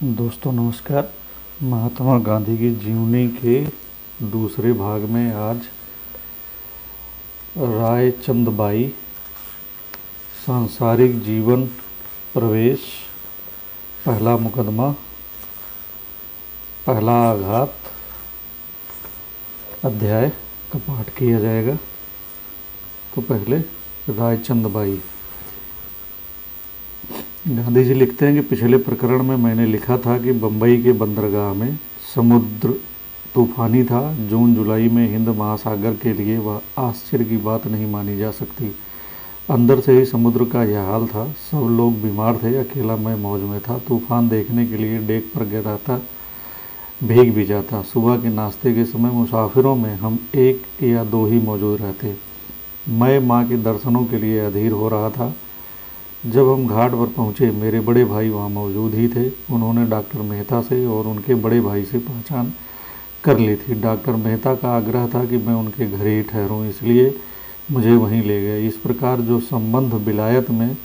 दोस्तों नमस्कार। महात्मा गांधी की जीवनी के दूसरे भाग में आज रायचंद बाई, सांसारिक जीवन प्रवेश, पहला मुकदमा, पहला आघात अध्याय का पाठ किया जाएगा। तो पहले रायचंद बाई। गांधी जी लिखते हैं कि पिछले प्रकरण में मैंने लिखा था कि बम्बई के बंदरगाह में समुद्र तूफानी था। जून जुलाई में हिंद महासागर के लिए वह आश्चर्य की बात नहीं मानी जा सकती। अंदर से ही समुद्र का यह हाल था। सब लोग बीमार थे, अकेला मैं मौज में था। तूफान देखने के लिए डेक पर गया था, भीग भी जाता। सुबह के नाश्ते के समय मुसाफिरों में हम एक या दो ही मौजूद रहते। मैं माँ के दर्शनों के लिए अधीर हो रहा था। जब हम घाट पर पहुँचे, मेरे बड़े भाई वहाँ मौजूद ही थे। उन्होंने डॉक्टर मेहता से और उनके बड़े भाई से पहचान कर ली थी। डॉक्टर मेहता का आग्रह था कि मैं उनके घर ही ठहरूं, इसलिए मुझे वहीं ले गए। इस प्रकार जो संबंध विलायत में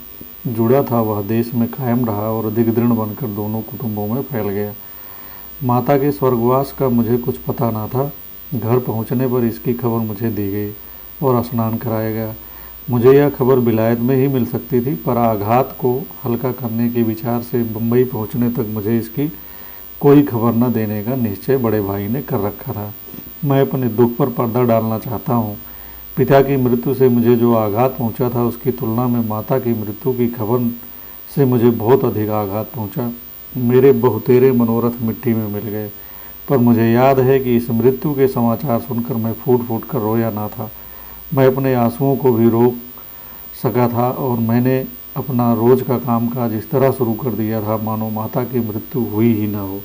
जुड़ा था वह देश में कायम रहा और अधिक दृढ़ बनकर दोनों कुटुंबों में फैल गया। माता के स्वर्गवास का मुझे कुछ पता न था। घर पहुँचने पर इसकी खबर मुझे दी गई और स्नान कराया गया। मुझे यह खबर विलायत में ही मिल सकती थी, पर आघात को हल्का करने के विचार से बम्बई पहुंचने तक मुझे इसकी कोई खबर न देने का निश्चय बड़े भाई ने कर रखा था। मैं अपने दुख पर पर्दा डालना चाहता हूँ। पिता की मृत्यु से मुझे जो आघात पहुंचा था उसकी तुलना में माता की मृत्यु की खबर से मुझे बहुत अधिक आघात पहुंचा। मेरे बहुतेरे मनोरथ मिट्टी में मिल गए। पर मुझे याद है कि इस मृत्यु के समाचार सुनकर मैं फूट फूट कर रोया ना था। मैं अपने आंसुओं को भी रोक सका था और मैंने अपना रोज का कामकाज इस तरह शुरू कर दिया था मानो माता की मृत्यु हुई ही ना हो।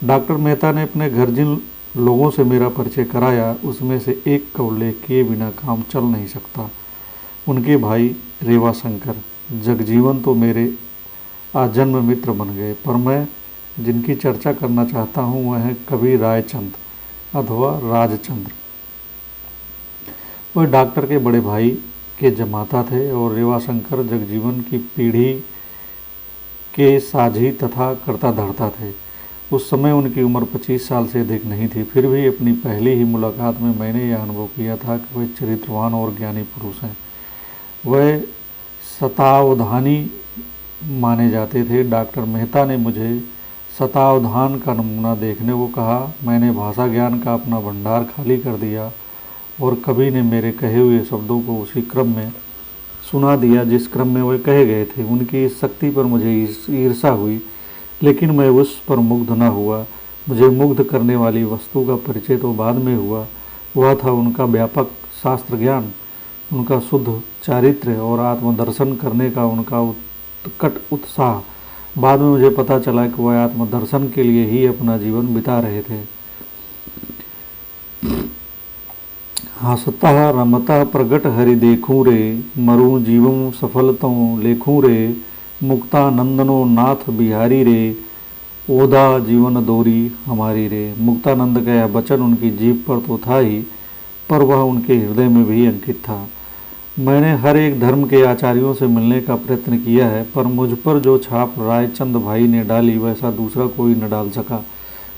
डॉक्टर मेहता ने अपने घर जिन लोगों से मेरा परिचय कराया उसमें से एक का उल्लेख किए बिना काम चल नहीं सकता। उनके भाई रेवाशंकर जगजीवन तो मेरे आजन्म मित्र बन गए, पर मैं जिनकी चर्चा करना चाहता हूँ वह है कवि रायचंद अथवा राजचंद्र। वह डॉक्टर के बड़े भाई के जमाता थे और रेवाशंकर जगजीवन की पीढ़ी के साझी तथा कर्ता धर्ता थे। उस समय उनकी उम्र 25 साल से अधिक नहीं थी। फिर भी अपनी पहली ही मुलाकात में मैंने यह अनुभव किया था कि वे चरित्रवान और ज्ञानी पुरुष हैं। वह शतावधानी माने जाते थे। डॉक्टर मेहता ने मुझे शतावधान का नमूना देखने को कहा। मैंने भाषा ज्ञान का अपना भंडार खाली कर दिया और कवि ने मेरे कहे हुए शब्दों को उसी क्रम में सुना दिया जिस क्रम में वे कहे गए थे। उनकी इस शक्ति पर मुझे ईर्षा हुई, लेकिन मैं उस पर मुग्ध न हुआ। मुझे मुग्ध करने वाली वस्तु का परिचय तो बाद में हुआ। वह था उनका व्यापक शास्त्र ज्ञान, उनका शुद्ध चारित्र्य और आत्मदर्शन करने का उनका उत्कट उत्साह। बाद में मुझे पता चला कि वह आत्मदर्शन के लिए ही अपना जीवन बिता रहे थे। हंसता रमता प्रगट हरि देखूं रे, मरूं जीवं सफलतों लेखूं रे, मुक्तानंदनो नाथ बिहारी रे, ओदा जीवन दोरी हमारी रे। मुक्तानंद का यह वचन उनकी जीभ पर तो था ही, पर वह उनके हृदय में भी अंकित था। मैंने हर एक धर्म के आचार्यों से मिलने का प्रयत्न किया है, पर मुझ पर जो छाप रायचंद भाई ने डाली वैसा दूसरा कोई न डाल सका।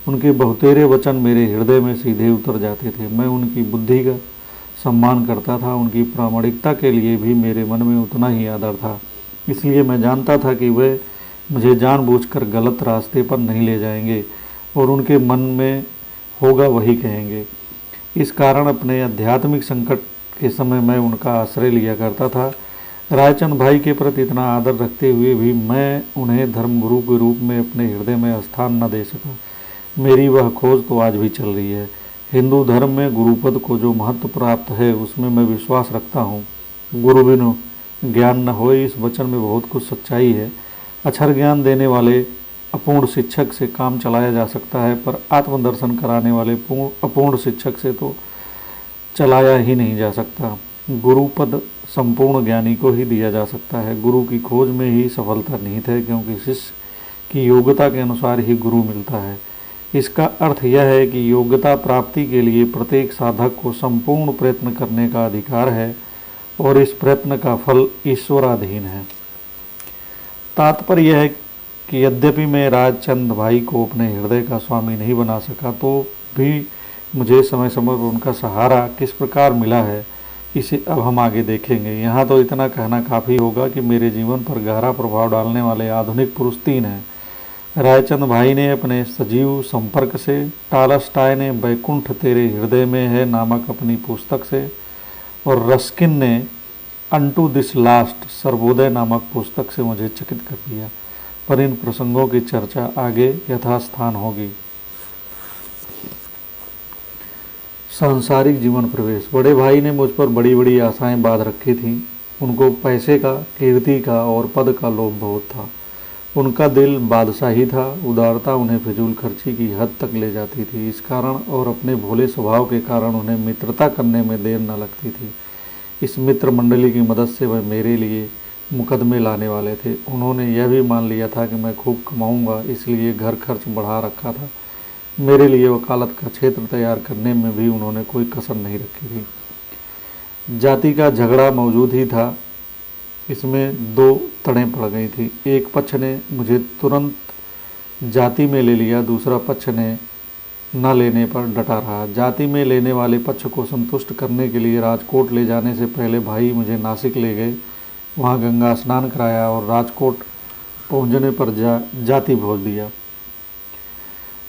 उनके बहुतेरे वचन मेरे हृदय में सीधे उतर जाते थे। मैं उनकी बुद्धि का सम्मान करता था। उनकी प्रामाणिकता के लिए भी मेरे मन में उतना ही आदर था। इसलिए मैं जानता था कि वे मुझे जानबूझकर गलत रास्ते पर नहीं ले जाएंगे और उनके मन में होगा वही कहेंगे। इस कारण अपने आध्यात्मिक संकट के समय मैं उनका आश्रय लिया करता था। रायचंद भाई के प्रति इतना आदर रखते हुए भी मैं उन्हें धर्मगुरु के रूप में अपने हृदय में स्थान न दे सका। मेरी वह खोज तो आज भी चल रही है। हिंदू धर्म में गुरुपद को जो महत्व प्राप्त है उसमें मैं विश्वास रखता हूँ। गुरु बिनु ज्ञान न होए, इस वचन में बहुत कुछ सच्चाई है। अक्षर ज्ञान देने वाले अपूर्ण शिक्षक से काम चलाया जा सकता है, पर आत्मदर्शन कराने वाले अपूर्ण शिक्षक से तो चलाया ही नहीं जा सकता। गुरुपद संपूर्ण ज्ञानी को ही दिया जा सकता है। गुरु की खोज में ही सफलता निहित है, क्योंकि शिष्य की योग्यता के अनुसार ही गुरु मिलता है। इसका अर्थ यह है कि योग्यता प्राप्ति के लिए प्रत्येक साधक को संपूर्ण प्रयत्न करने का अधिकार है और इस प्रयत्न का फल ईश्वराधीन है। तात्पर्य यह है कि यद्यपि मैं राजचंद भाई को अपने हृदय का स्वामी नहीं बना सका, तो भी मुझे समय समय पर उनका सहारा किस प्रकार मिला है, इसे अब हम आगे देखेंगे। यहाँ तो इतना कहना काफ़ी होगा कि मेरे जीवन पर गहरा प्रभाव डालने वाले आधुनिक पुरुष तीन हैं। रायचंद भाई ने अपने सजीव संपर्क से, टालस्टाय ने बैकुंठ तेरे हृदय में है नामक अपनी पुस्तक से, और रस्किन ने अनटू दिस लास्ट सर्वोदय नामक पुस्तक से मुझे चकित कर दिया। पर इन प्रसंगों की चर्चा आगे यथास्थान होगी। सांसारिक जीवन प्रवेश। बड़े भाई ने मुझ पर बड़ी बड़ी आशाएं बांध रखी थीं। उनको पैसे का, कीर्ति का और पद का लोभ बहुत था। उनका दिल बादशाही था। उदारता उन्हें फिजूल खर्ची की हद तक ले जाती थी। इस कारण और अपने भोले स्वभाव के कारण उन्हें मित्रता करने में देर न लगती थी। इस मित्र मंडली की मदद से वह मेरे लिए मुकदमे लाने वाले थे। उन्होंने यह भी मान लिया था कि मैं खूब कमाऊंगा, इसलिए घर खर्च बढ़ा रखा था। मेरे लिए वकालत का क्षेत्र तैयार करने में भी उन्होंने कोई कसर नहीं रखी थी। जाति का झगड़ा मौजूद ही था। इसमें दो तड़ें पड़ गई थी। एक पक्ष ने मुझे तुरंत जाति में ले लिया, दूसरा पक्ष ने न लेने पर डटा रहा। जाति में लेने वाले पक्ष को संतुष्ट करने के लिए राजकोट ले जाने से पहले भाई मुझे नासिक ले गए। वहाँ गंगा स्नान कराया और राजकोट पहुँचने पर जाति भोज दिया।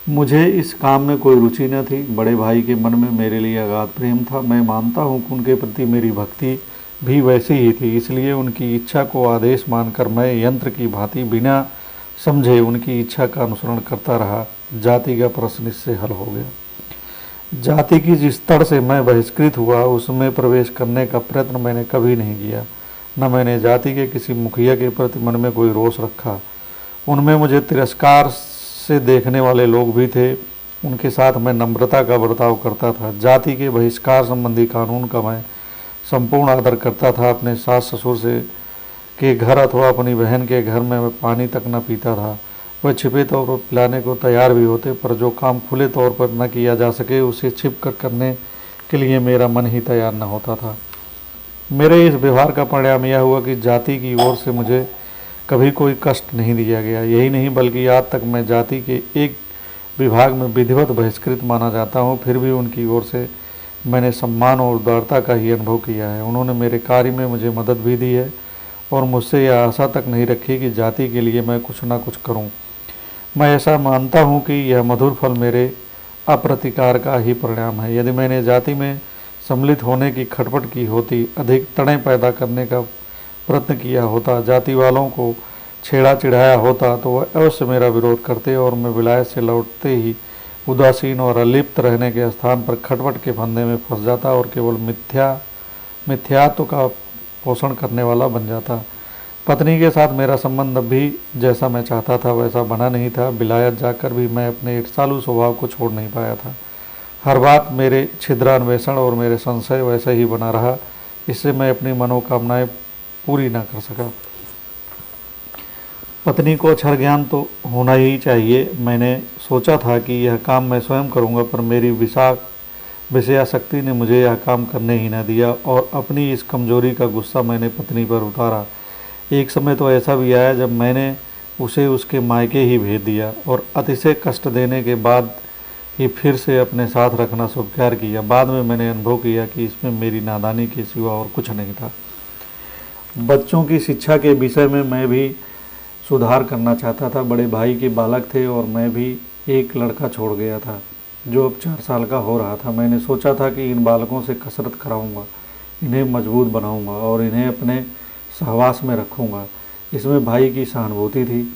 मुझे इस काम में कोई रुचि न थी। बड़े भाई के मन में मेरे लिए अगाध प्रेम था। मैं मानता हूँ कि उनके प्रति मेरी भक्ति भी वैसी ही थी। इसलिए उनकी इच्छा को आदेश मानकर मैं यंत्र की भांति बिना समझे उनकी इच्छा का अनुसरण करता रहा। जाति का प्रश्न इससे हल हो गया। जाति की जिस तड़ से मैं बहिष्कृत हुआ, उसमें प्रवेश करने का प्रयत्न मैंने कभी नहीं किया। न मैंने जाति के किसी मुखिया के प्रति मन में कोई रोष रखा। उनमें मुझे तिरस्कार से देखने वाले लोग भी थे। उनके साथ मैं नम्रता का बर्ताव करता था। जाति के बहिष्कार संबंधी कानून का मैं संपूर्ण आदर करता था। अपने सास ससुर से के घर अथवा अपनी बहन के घर में मैं पानी तक न पीता था। वह छिपे तौर पर पिलाने को तैयार भी होते, पर जो काम खुले तौर पर न किया जा सके उसे छिप कर करने के लिए मेरा मन ही तैयार न होता था। मेरे इस व्यवहार का परिणाम यह हुआ कि जाति की ओर से मुझे कभी कोई कष्ट नहीं दिया गया। यही नहीं बल्कि आज तक मैं जाति के एक विभाग में विधिवत बहिष्कृत माना जाता हूँ, फिर भी उनकी ओर से मैंने सम्मान और उदारता का ही अनुभव किया है। उन्होंने मेरे कार्य में मुझे मदद भी दी है और मुझसे यह आशा तक नहीं रखी कि जाति के लिए मैं कुछ ना कुछ करूं। मैं ऐसा मानता हूं कि यह मधुर फल मेरे अप्रतिकार का ही परिणाम है। यदि मैंने जाति में सम्मिलित होने की खटपट की होती, अधिक तड़ें पैदा करने का प्रयत्न किया होता, जाति वालों को छेड़ा चिढ़ाया होता, तो वह अवश्य मेरा विरोध करते और मैं विलायत से लौटते ही उदासीन और अलिप्त रहने के स्थान पर खटपट के फंदे में फंस जाता और केवल मिथ्यात्व का पोषण करने वाला बन जाता। पत्नी के साथ मेरा संबंध अब भी जैसा मैं चाहता था वैसा बना नहीं था। विलायत जाकर भी मैं अपने ईर्ष्यालु स्वभाव को छोड़ नहीं पाया था। हर बात मेरे छिद्रान्वेषण और मेरे संशय वैसा ही बना रहा। इससे मैं अपनी मनोकामनाएं पूरी न कर सका। पत्नी को अक्षर ज्ञान तो होना ही चाहिए। मैंने सोचा था कि यह काम मैं स्वयं करूंगा, पर मेरी विषयासक्ति ने मुझे यह काम करने ही न दिया और अपनी इस कमजोरी का गुस्सा मैंने पत्नी पर उतारा। एक समय तो ऐसा भी आया जब मैंने उसे उसके मायके ही भेज दिया और अतिशय कष्ट देने के बाद ही फिर से अपने साथ रखना स्वीकार किया। बाद में मैंने अनुभव किया कि इसमें मेरी नादानी के सिवा और कुछ नहीं था। बच्चों की शिक्षा के विषय में मैं भी सुधार करना चाहता था। बड़े भाई के बालक थे और मैं भी एक लड़का छोड़ गया था जो अब 4 साल का हो रहा था। मैंने सोचा था कि इन बालकों से कसरत कराऊंगा, इन्हें मजबूत बनाऊंगा और इन्हें अपने सहवास में रखूंगा। इसमें भाई की सहानुभूति थी।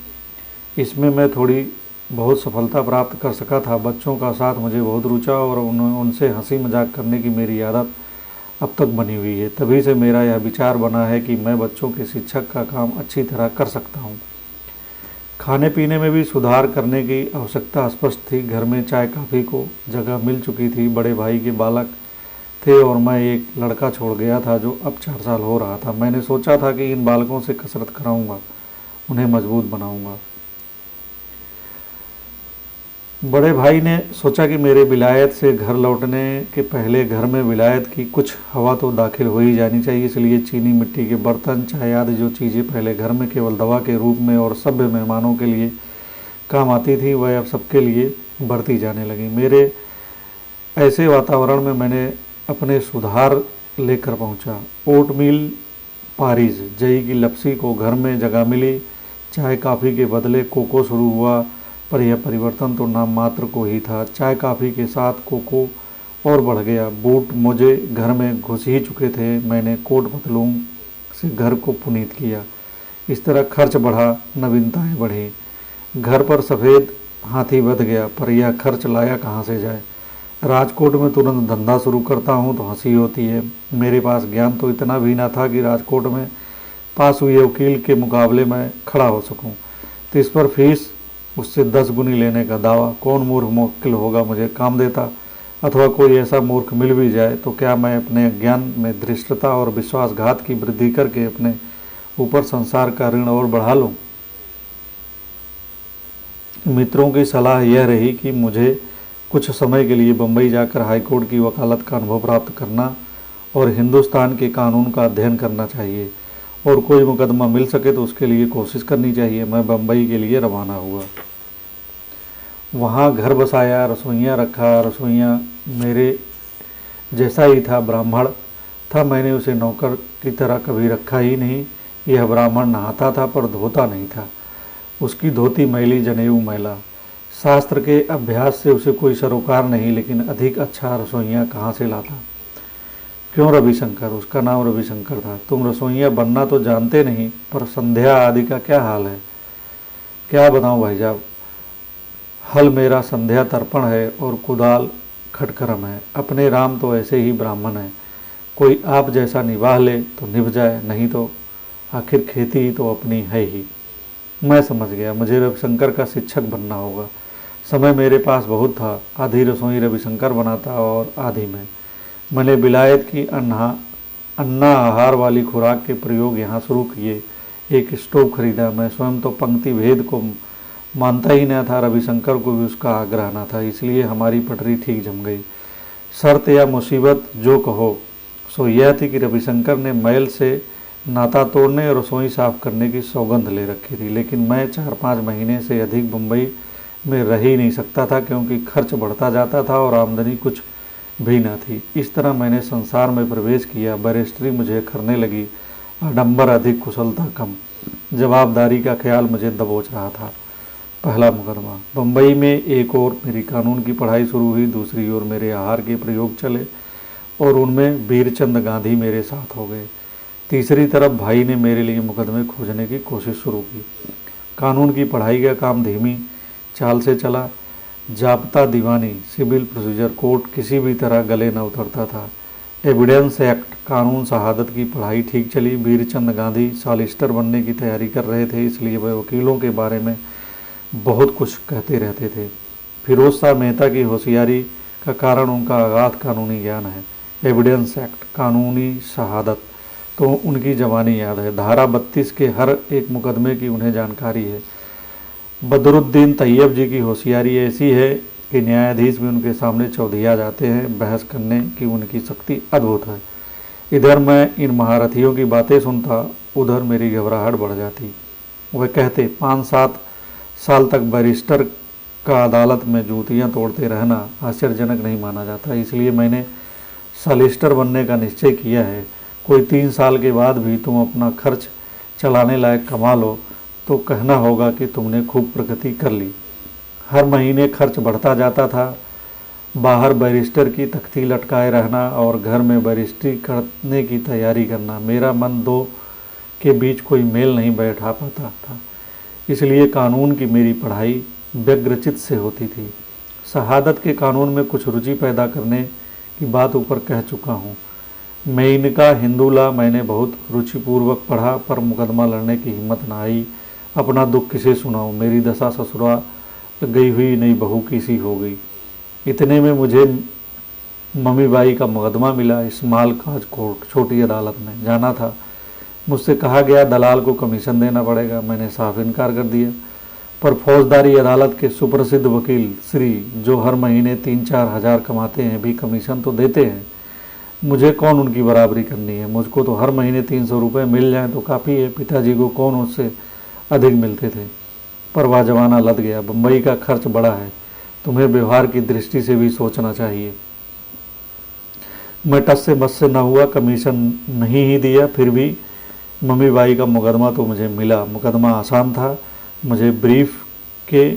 इसमें मैं थोड़ी बहुत सफलता प्राप्त कर सका था। बच्चों का साथ मुझे बहुत रुचा और उनसे हंसी मजाक करने की मेरी आदत अब तक बनी हुई है। तभी से मेरा यह विचार बना है कि मैं बच्चों के शिक्षक का काम अच्छी तरह कर सकता हूँ। खाने पीने में भी सुधार करने की आवश्यकता स्पष्ट थी। घर में चाय कॉफ़ी को जगह मिल चुकी थी। बड़े भाई के बालक थे और मैं एक लड़का छोड़ गया था जो अब 4 साल हो रहा था। मैंने सोचा था कि इन बालकों से कसरत कराऊंगा, उन्हें मजबूत बनाऊंगा। बड़े भाई ने सोचा कि मेरे विलायत से घर लौटने के पहले घर में विलायत की कुछ हवा तो दाखिल हो ही जानी चाहिए, इसलिए चीनी मिट्टी के बर्तन, चाय आदि जो चीज़ें पहले घर में केवल दवा के रूप में और सभ्य मेहमानों के लिए काम आती थी, वह अब सबके लिए बरती जाने लगी। मेरे ऐसे वातावरण में मैंने अपने सुधार लेकर पहुंचा। ओटमील पारिज जई की लपसी को घर में जगह मिली। चाय काफ़ी के बदले कोको शुरू हुआ, पर यह परिवर्तन तो नाम मात्र को ही था। चाय काफ़ी के साथ कोको और बढ़ गया। बूट मोजे घर में घुस ही चुके थे। मैंने कोट पतलून से घर को पुनीत किया। इस तरह खर्च बढ़ा, नवीनताएं बढ़ी। घर पर सफ़ेद हाथी बध गया, पर यह खर्च लाया कहाँ से जाए। राजकोट में तुरंत धंधा शुरू करता हूँ तो हंसी होती है। मेरे पास ज्ञान तो इतना भी ना था कि राजकोट में पास हुए वकील के मुकाबले में खड़ा हो सकूं, तो इस पर फीस उससे 10 गुनी लेने का दावा। कौन मूर्ख मुवक्किल होगा मुझे काम देता, अथवा कोई ऐसा मूर्ख मिल भी जाए तो क्या मैं अपने ज्ञान में धृष्टता और विश्वासघात की वृद्धि करके अपने ऊपर संसार का ऋण और बढ़ा लूँ। मित्रों की सलाह यह रही कि मुझे कुछ समय के लिए बम्बई जाकर हाईकोर्ट की वकालत का अनुभव प्राप्त करना और हिंदुस्तान के कानून का अध्ययन करना चाहिए, और कोई मुकदमा मिल सके तो उसके लिए कोशिश करनी चाहिए। मैं बम्बई के लिए रवाना हुआ। वहाँ घर बसाया, रसोइयाँ रखा। रसोइयाँ मेरे जैसा ही था, ब्राह्मण था। मैंने उसे नौकर की तरह कभी रखा ही नहीं। यह ब्राह्मण नहाता था पर धोता नहीं था। उसकी धोती मैली, जनेऊ मैला। शास्त्र के अभ्यास से उसे कोई सरोकार नहीं, लेकिन अधिक अच्छा रसोइया कहाँ से लाता। क्यों रविशंकर, उसका नाम रविशंकर था। तुम रसोइया बनना तो जानते नहीं, पर संध्या आदि का क्या हाल है। क्या बताऊं भाई साहब, हल मेरा संध्या तर्पण है और कुदाल खटकरम है। अपने राम तो ऐसे ही ब्राह्मण है। कोई आप जैसा निभाह ले तो निभ जाए, नहीं तो आखिर खेती ही तो अपनी है ही। मैं समझ गया, मुझे रविशंकर का शिक्षक बनना होगा। समय मेरे पास बहुत था। आधी रसोई रविशंकर बनाता और आधी मैंने विलायत की अन्ना आहार वाली खुराक के प्रयोग यहाँ शुरू किए। एक स्टोव खरीदा। मैं स्वयं तो पंक्ति भेद को मानता ही न था, रविशंकर को भी उसका आग्रह न था, इसलिए हमारी पटरी ठीक जम गई। शर्त या मुसीबत जो कहो सो यह थी कि रविशंकर ने मैल से नाता तोड़ने और रसोई साफ करने की सौगंध ले रखी थी। लेकिन मैं 4-5 महीने से अधिक मुंबई में रह ही नहीं सकता था, क्योंकि खर्च बढ़ता जाता था और आमदनी कुछ भी न थी। इस तरह मैंने संसार में प्रवेश किया। बैरिस्ट्री मुझे करने लगी। आडंबर अधिक, कुशलता कम। जवाबदारी का ख्याल मुझे दबोच रहा था। पहला मुकदमा। बम्बई में एक ओर मेरी कानून की पढ़ाई शुरू हुई, दूसरी ओर मेरे आहार के प्रयोग चले और उनमें वीरचंद गांधी मेरे साथ हो गए। तीसरी तरफ भाई ने मेरे लिए मुकदमे खोजने की कोशिश शुरू की। कानून की पढ़ाई का काम धीमी चाल से चला। जाब्ता दीवानी, सिविल प्रोसीजर कोड किसी भी तरह गले न उतरता था। एविडेंस एक्ट, कानून शहादत की पढ़ाई ठीक चली। वीरचंद गांधी सॉलिसिटर बनने की तैयारी कर रहे थे, इसलिए वह वकीलों के बारे में बहुत कुछ कहते रहते थे। फिरोज शाह मेहता की होशियारी का कारण उनका अगाध कानूनी ज्ञान है। एविडेंस एक्ट, कानूनी शहादत तो उनकी जवानी याद है। धारा 32 के हर एक मुकदमे की उन्हें जानकारी है। बदरुद्दीन तैयब जी की होशियारी ऐसी है कि न्यायाधीश भी उनके सामने चौधिया जाते हैं। बहस करने की उनकी शक्ति अद्भुत है। इधर मैं इन महारथियों की बातें सुनता, उधर मेरी घबराहट बढ़ जाती। वह कहते 5-7 साल तक बैरिस्टर का अदालत में जूतियां तोड़ते रहना आश्चर्यजनक नहीं माना जाता, इसलिए मैंने सॉलिसिटर बनने का निश्चय किया है। कोई 3 साल के बाद भी तुम अपना खर्च चलाने लायक कमा लो तो कहना होगा कि तुमने खूब प्रगति कर ली। हर महीने खर्च बढ़ता जाता था। बाहर बैरिस्टर की तख्ती लटकाए रहना और घर में बैरिस्ट्री करने की तैयारी करना, मेरा मन दो के बीच कोई मेल नहीं बैठा पाता था। इसलिए कानून की मेरी पढ़ाई व्यग्रचित से होती थी। शहादत के कानून में कुछ रुचि पैदा करने की बात ऊपर कह चुका हूँ। मेनका हिंदुला मैंने बहुत रुचिपूर्वक पढ़ा, पर मुकदमा लड़ने की हिम्मत न आई। अपना दुख किसे सुनाऊं, मेरी दशा ससुरा गई हुई नई बहू की सी हो गई। इतने में मुझे मम्मी बाई का मुकदमा मिला। स्मॉल काज कोर्ट, छोटी अदालत में जाना था। मुझसे कहा गया दलाल को कमीशन देना पड़ेगा। मैंने साफ इनकार कर दिया। पर फौजदारी अदालत के सुप्रसिद्ध वकील श्री, जो हर महीने 3-4 हज़ार कमाते हैं, भी कमीशन तो देते हैं। मुझे कौन उनकी बराबरी करनी है? मुझको तो हर महीने 300 रुपये मिल जाएं तो काफ़ी है। पिताजी को कौन उससे अधिक मिलते थे। पर वह जमाना लद गया। बम्बई का खर्च बड़ा है, तुम्हें व्यवहार की दृष्टि से भी सोचना चाहिए। मैं टस से मस से न हुआ, कमीशन नहीं ही दिया। फिर भी मम्मी बाई का मुकदमा तो मुझे मिला। मुकदमा आसान था। मुझे ब्रीफ के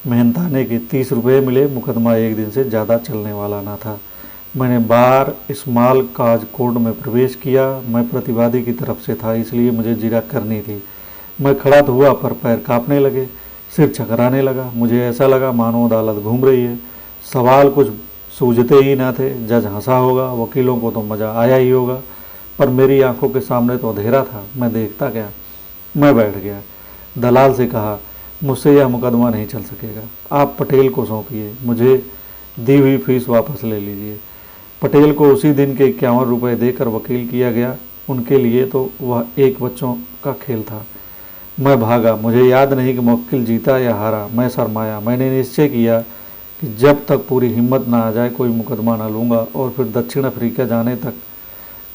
मेहनताने के 30 रुपये मिले। मुकदमा एक दिन से ज़्यादा चलने वाला ना था। मैंने बार स्मॉल काज कोर्ट में प्रवेश किया। मैं प्रतिवादी की तरफ से था, इसलिए मुझे जिरह करनी थी। मैं खड़ा तो हुआ, पर पैर कांपने लगे, सिर चकराने लगा। मुझे ऐसा लगा मानो अदालत घूम रही है। सवाल कुछ सूझते ही ना थे। जज हंसा होगा, वकीलों को तो मज़ा आया ही होगा, पर मेरी आंखों के सामने तो अंधेरा था। मैं देखता गया। मैं बैठ गया। दलाल से कहा, मुझसे यह मुकदमा नहीं चल सकेगा, आप पटेल को सौंपिए। मुझे दी हुई फीस वापस ले लीजिए। पटेल को उसी दिन के 51 रुपये देकर वकील किया गया। उनके लिए तो वह एक बच्चों का खेल था। मैं भागा। मुझे याद नहीं कि मुवक्किल जीता या हारा। मैं शर्माया। मैंने निश्चय किया कि जब तक पूरी हिम्मत ना आ जाए कोई मुकदमा ना लूँगा, और फिर दक्षिण अफ्रीका जाने तक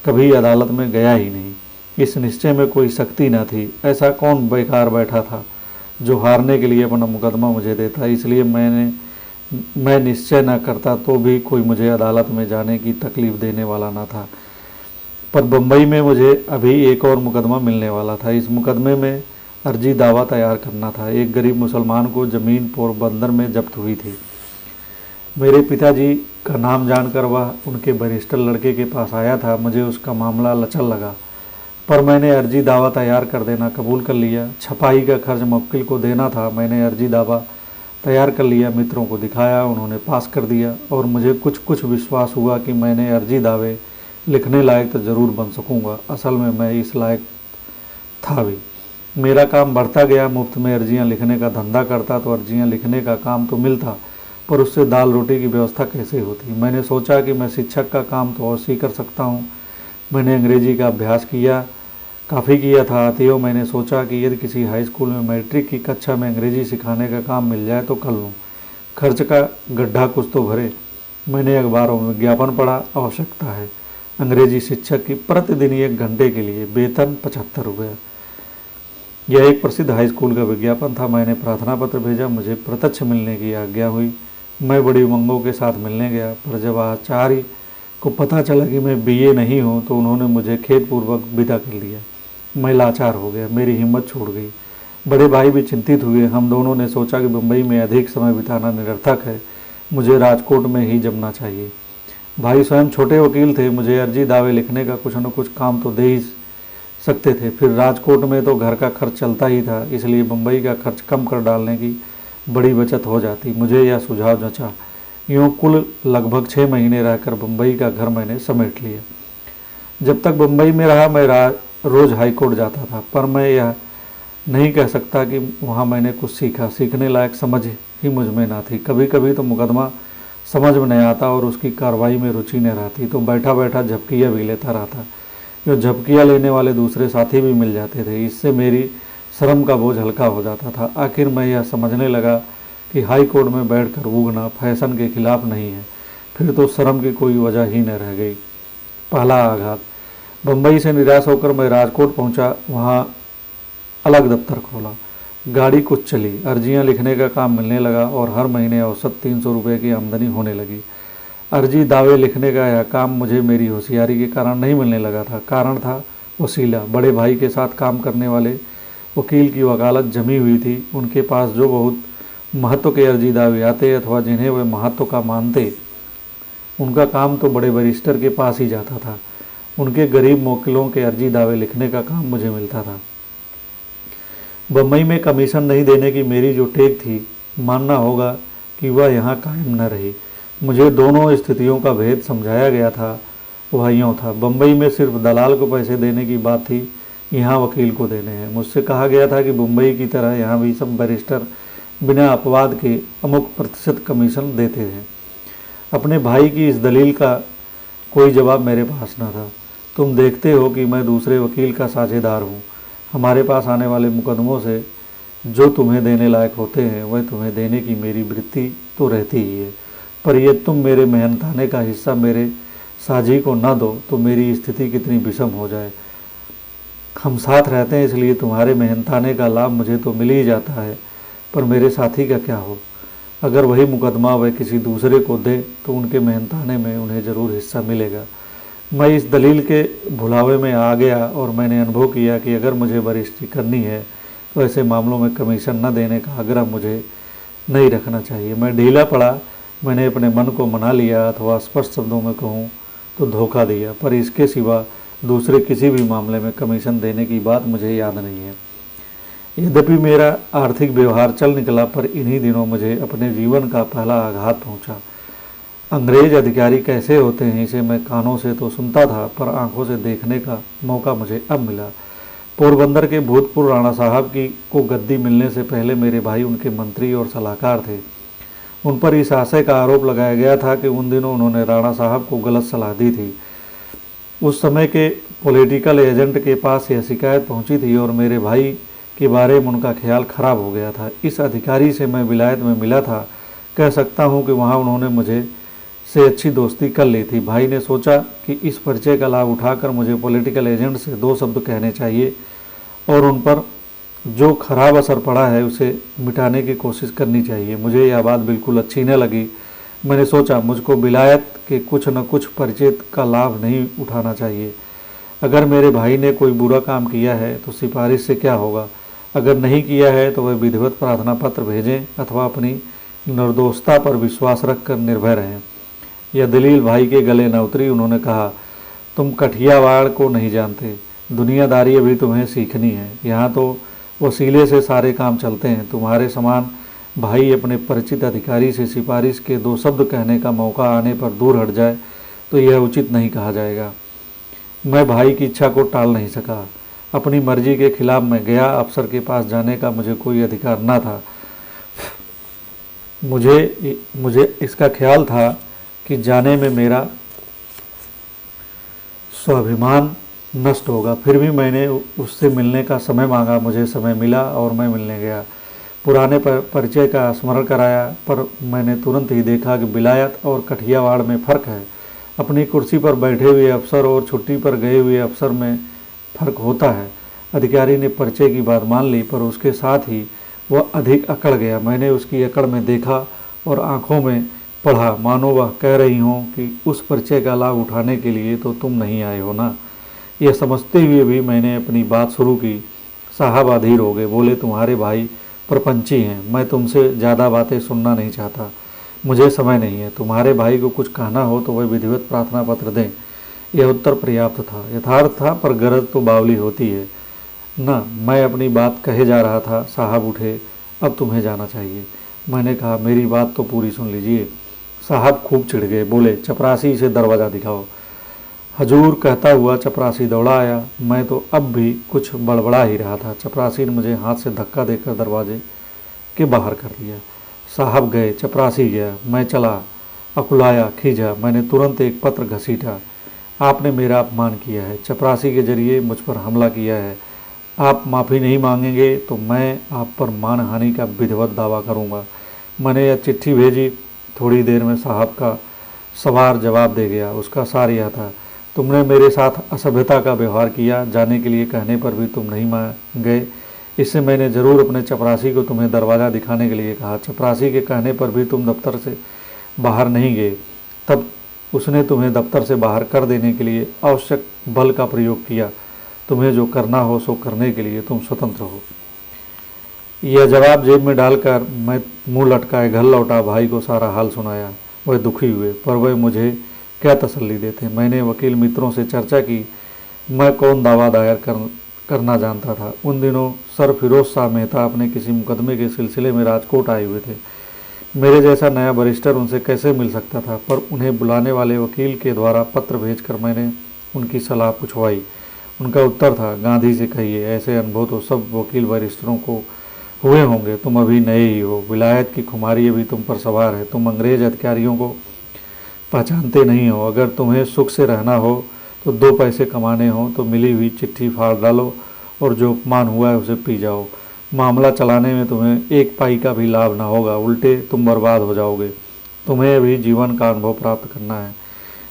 कभी अदालत में गया ही नहीं। इस निश्चय में कोई शक्ति न थी। ऐसा कौन बेकार बैठा था जो हारने के लिए अपना मुकदमा मुझे देता। इसलिए मैं निश्चय न करता तो भी कोई मुझे अदालत में जाने की तकलीफ़ देने वाला न था। पर बम्बई में मुझे अभी एक और मुकदमा मिलने वाला था। इस मुकदमे में अर्जी दावा तैयार करना था। एक गरीब मुसलमान को ज़मीन पोरबंदर में जब्त हुई थी। मेरे पिताजी का नाम जानकर वह उनके बैरिस्टर लड़के के पास आया था। मुझे उसका मामला लचर लगा, पर मैंने अर्जी दावा तैयार कर देना कबूल कर लिया। छपाई का खर्च मुवक्किल को देना था। मैंने अर्जी दावा तैयार कर लिया, मित्रों को दिखाया, उन्होंने पास कर दिया, और मुझे कुछ विश्वास हुआ कि मैंने अर्जी दावे लिखने लायक तो ज़रूर बन सकूंगा। असल में मैं इस लायक था भी। मेरा काम बढ़ता गया। मुफ्त में अर्जियां लिखने का धंधा करता तो अर्जियां लिखने का काम तो मिलता, पर उससे दाल रोटी की व्यवस्था कैसे होती। मैंने सोचा कि मैं शिक्षक का काम तो अवश्य ही कर सकता हूँ। मैंने अंग्रेजी का अभ्यास काफ़ी किया था। अतएव मैंने सोचा कि यदि किसी हाई स्कूल में मैट्रिक की कक्षा में अंग्रेजी सिखाने का काम मिल जाए तो कर लूँ। खर्च का गड्ढा कुछ तो भरे। मैंने अखबारों में विज्ञापन पढ़ा, आवश्यकता है अंग्रेजी शिक्षक की, प्रतिदिन 1 घंटे के लिए, वेतन 75 रुपये। यह एक प्रसिद्ध हाई स्कूल का विज्ञापन था। मैंने प्रार्थना पत्र भेजा। मुझे प्रत्यक्ष मिलने की आज्ञा हुई। मैं बड़ी उमंगों के साथ मिलने गया, पर जब आचार्य को पता चला कि मैं बीए नहीं हूँ तो उन्होंने मुझे खेदपूर्वक विदा कर दिया। मैं लाचार हो गया। मेरी हिम्मत छूट गई। बड़े भाई भी चिंतित हुए। हम दोनों ने सोचा कि मुंबई में अधिक समय बिताना निरर्थक है, मुझे राजकोट में ही जमना चाहिए। भाई स्वयं छोटे वकील थे। मुझे अर्जी दावे लिखने का कुछ न कुछ काम तो दे ही सकते थे। फिर राजकोट में तो घर का खर्च चलता ही था, इसलिए मुंबई का खर्च कम कर डालने की बड़ी बचत हो जाती। मुझे यह सुझाव जचा। यूँ कुल लगभग 6 महीने रहकर बम्बई का घर मैंने समेट लिया। जब तक बम्बई में रहा मैं रोज़ हाई कोर्ट जाता था, पर मैं यह नहीं कह सकता कि वहाँ मैंने कुछ सीखा। सीखने लायक समझ ही मुझ में ना थी। कभी कभी तो मुकदमा समझ में नहीं आता और उसकी कार्रवाई में रुचि न रहती तो बैठा बैठा झपकियाँ भी लेता रहता। जो झपकियाँ लेने वाले दूसरे साथी भी मिल जाते थे। इससे मेरी शर्म का बोझ हल्का हो जाता था। आखिर मैं यह समझने लगा कि हाई कोर्ट में बैठकर उगना फैशन के खिलाफ नहीं है। फिर तो शर्म की कोई वजह ही न रह गई। पहला आघात। बम्बई से निराश होकर मैं राजकोट पहुंचा। वहां अलग दफ्तर खोला। गाड़ी कुछ चली। अर्जियां लिखने का काम मिलने लगा और हर महीने औसत 300 रुपये की आमदनी होने लगी। अर्जी दावे लिखने का यह काम मुझे मेरी होशियारी के कारण नहीं मिलने लगा था। कारण था वसीला। बड़े भाई के साथ काम करने वाले वकील की वकालत जमी हुई थी। उनके पास जो बहुत महत्व के अर्जी दावे आते अथवा जिन्हें वे महत्व का मानते, उनका काम तो बड़े बैरिस्टर के पास ही जाता था। उनके गरीब मुवक्किलों के अर्जी दावे लिखने का काम मुझे मिलता था। बम्बई में कमीशन नहीं देने की मेरी जो टेक थी, मानना होगा कि वह यहाँ कायम न रही। मुझे दोनों स्थितियों का भेद समझाया गया था। वह यूँ था, बम्बई में सिर्फ दलाल को पैसे देने की बात थी, यहाँ वकील को देने हैं। मुझसे कहा गया था कि मुंबई की तरह यहाँ भी सब बैरिस्टर बिना अपवाद के अमुक प्रतिशत कमीशन देते हैं। अपने भाई की इस दलील का कोई जवाब मेरे पास न था। तुम देखते हो कि मैं दूसरे वकील का साझेदार हूँ। हमारे पास आने वाले मुकदमों से जो तुम्हें देने लायक होते हैं वह तुम्हें देने की मेरी वृत्ति तो रहती ही है, पर ये तुम मेरे मेहनताने का हिस्सा मेरे साझी को न दो तो मेरी स्थिति कितनी विषम हो जाए। हम साथ रहते हैं इसलिए तुम्हारे मेहनताने का लाभ मुझे तो मिल ही जाता है, पर मेरे साथी का क्या हो। अगर वही मुकदमा वह किसी दूसरे को दे तो उनके मेहनताने में उन्हें ज़रूर हिस्सा मिलेगा। मैं इस दलील के भुलावे में आ गया और मैंने अनुभव किया कि अगर मुझे वरिष्ठी करनी है तो ऐसे मामलों में कमीशन न देने का आग्रह मुझे नहीं रखना चाहिए। मैं ढीला पड़ा। मैंने अपने मन को मना लिया, अथवा स्पष्ट शब्दों में कहूँ तो धोखा दिया, पर इसके सिवा दूसरे किसी भी मामले में कमीशन देने की बात मुझे याद नहीं है। यद्यपि मेरा आर्थिक व्यवहार चल निकला, पर इन्हीं दिनों मुझे अपने जीवन का पहला आघात पहुंचा। अंग्रेज अधिकारी कैसे होते हैं इसे मैं कानों से तो सुनता था, पर आंखों से देखने का मौका मुझे अब मिला। पोरबंदर के भूतपूर्व राणा साहब की को गद्दी मिलने से पहले मेरे भाई उनके मंत्री और सलाहकार थे। उन पर इस आशय का आरोप लगाया गया था कि उन दिनों उन्होंने राणा साहब को गलत सलाह दी थी। उस समय के पॉलिटिकल एजेंट के पास यह शिकायत पहुंची थी और मेरे भाई के बारे में उनका ख्याल खराब हो गया था। इस अधिकारी से मैं विलायत में मिला था। कह सकता हूं कि वहां उन्होंने मुझे से अच्छी दोस्ती कर ली थी। भाई ने सोचा कि इस परिचय का लाभ उठाकर मुझे पॉलिटिकल एजेंट से 2 शब्द कहने चाहिए और उन पर जो खराब असर पड़ा है उसे मिटाने की कोशिश करनी चाहिए। मुझे यह बात बिल्कुल अच्छी न लगी। मैंने सोचा मुझको विलायत के कुछ न कुछ परिचय का लाभ नहीं उठाना चाहिए। अगर मेरे भाई ने कोई बुरा काम किया है तो सिफारिश से क्या होगा, अगर नहीं किया है तो वह विधिवत प्रार्थना पत्र भेजें अथवा अपनी निर्दोषता पर विश्वास रखकर निर्भय रहें। यह दलील भाई के गले न उतरी। उन्होंने कहा, तुम कठियावाड़ को नहीं जानते, दुनियादारी अभी तुम्हें सीखनी है। यहाँ तो वसीले से सारे काम चलते हैं। तुम्हारे समान भाई अपने परिचित अधिकारी से सिफारिश के 2 शब्द कहने का मौका आने पर दूर हट जाए तो यह उचित नहीं कहा जाएगा। मैं भाई की इच्छा को टाल नहीं सका। अपनी मर्जी के खिलाफ मैं गया। अफसर के पास जाने का मुझे कोई अधिकार न था। मुझे इसका ख्याल था कि जाने में मेरा स्वाभिमान नष्ट होगा। फिर भी मैंने उससे मिलने का समय मांगा। मुझे समय मिला और मैं मिलने गया। पुराने परिचय का स्मरण कराया, पर मैंने तुरंत ही देखा कि विलायत और कठियावाड़ में फ़र्क है। अपनी कुर्सी पर बैठे हुए अफसर और छुट्टी पर गए हुए अफसर में फ़र्क होता है। अधिकारी ने परिचय की बात मान ली, पर उसके साथ ही वह अधिक अकड़ गया। मैंने उसकी अकड़ में देखा और आंखों में पढ़ा, मानो वह कह रही हों कि उस परिचय का लाभ उठाने के लिए तो तुम नहीं आए हो ना। यह समझते हुए भी मैंने अपनी बात शुरू की। साहब अधीर हो गए। बोले, तुम्हारे भाई प्रपंची हैं, मैं तुमसे ज़्यादा बातें सुनना नहीं चाहता। मुझे समय नहीं है। तुम्हारे भाई को कुछ कहना हो तो वह विधिवत प्रार्थना पत्र दें। यह उत्तर पर्याप्त था, यथार्थ था, पर गरज तो बावली होती है न। मैं अपनी बात कहे जा रहा था। साहब उठे। अब तुम्हें जाना चाहिए। मैंने कहा, मेरी बात तो पूरी सुन लीजिए। साहब खूब चिढ़ गए। बोले, चपरासी से दरवाज़ा दिखाओ। हजूर कहता हुआ चपरासी दौड़ा आया। मैं तो अब भी कुछ बड़बड़ा ही रहा था। चपरासी ने मुझे हाथ से धक्का देकर दरवाजे के बाहर कर दिया। साहब गए, चपरासी गया। मैं चला, अकुलाया, खींचा। मैंने तुरंत एक पत्र घसीटा। आपने मेरा अपमान किया है, चपरासी के जरिए मुझ पर हमला किया है। आप माफ़ी नहीं मांगेंगे तो मैं आप पर मानहानि का विधिवत दावा करूंगा। मैंने यह चिट्ठी भेजी। थोड़ी देर में साहब का सवार जवाब दे गया। उसका सार यह था, तुमने मेरे साथ असभ्यता का व्यवहार किया। जाने के लिए कहने पर भी तुम नहीं मान गए। इससे मैंने ज़रूर अपने चपरासी को तुम्हें दरवाज़ा दिखाने के लिए कहा। चपरासी के कहने पर भी तुम दफ्तर से बाहर नहीं गए। तब उसने तुम्हें दफ्तर से बाहर कर देने के लिए आवश्यक बल का प्रयोग किया। तुम्हें जो करना हो सो करने के लिए तुम स्वतंत्र हो। यह जवाब जेब में डालकर मैं मुंह लटकाए घर लौटा। भाई को सारा हाल सुनाया। वह दुखी हुए, पर वह मुझे क्या तसल्ली देते। मैंने वकील मित्रों से चर्चा की। मैं कौन दावा दायर करना जानता था। उन दिनों सर फिरोज शाह मेहता अपने किसी मुकदमे के सिलसिले में राजकोट आए हुए थे। मेरे जैसा नया बैरिस्टर उनसे कैसे मिल सकता था, पर उन्हें बुलाने वाले वकील के द्वारा पत्र भेजकर मैंने उनकी सलाह पूछवाई। उनका उत्तर था, गांधी से कहिए। ऐसे अनुभव तो सब वकील बैरिस्टरों को हुए होंगे। तुम अभी नए ही हो। विलायत की खुमारी अभी तुम पर सवार है। तुम अंग्रेज अधिकारियों को पहचानते नहीं हो। अगर तुम्हें सुख से रहना हो तो 2 पैसे कमाने हो तो मिली हुई चिट्ठी फाड़ डालो और जो अपमान हुआ है उसे पी जाओ। मामला चलाने में तुम्हें एक पाई का भी लाभ ना होगा, उल्टे तुम बर्बाद हो जाओगे। तुम्हें अभी जीवन का अनुभव प्राप्त करना है।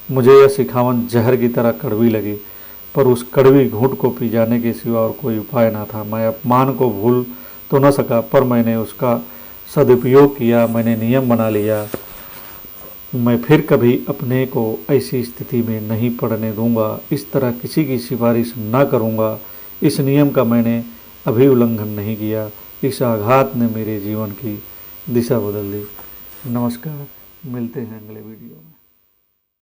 मुझे यह सिखावन जहर की तरह कड़वी लगी, पर उस कड़वी घूंट को पी जाने के सिवा और कोई उपाय ना था। मैं अपमान को भूल तो न सका, पर मैंने उसका सदुपयोग किया। मैंने नियम बना लिया, मैं फिर कभी अपने को ऐसी स्थिति में नहीं पड़ने दूंगा। इस तरह किसी की सिफारिश न करूंगा। इस नियम का मैंने अभी उल्लंघन नहीं किया। इस आघात ने मेरे जीवन की दिशा बदल दी। नमस्कार, मिलते हैं अगले वीडियो में।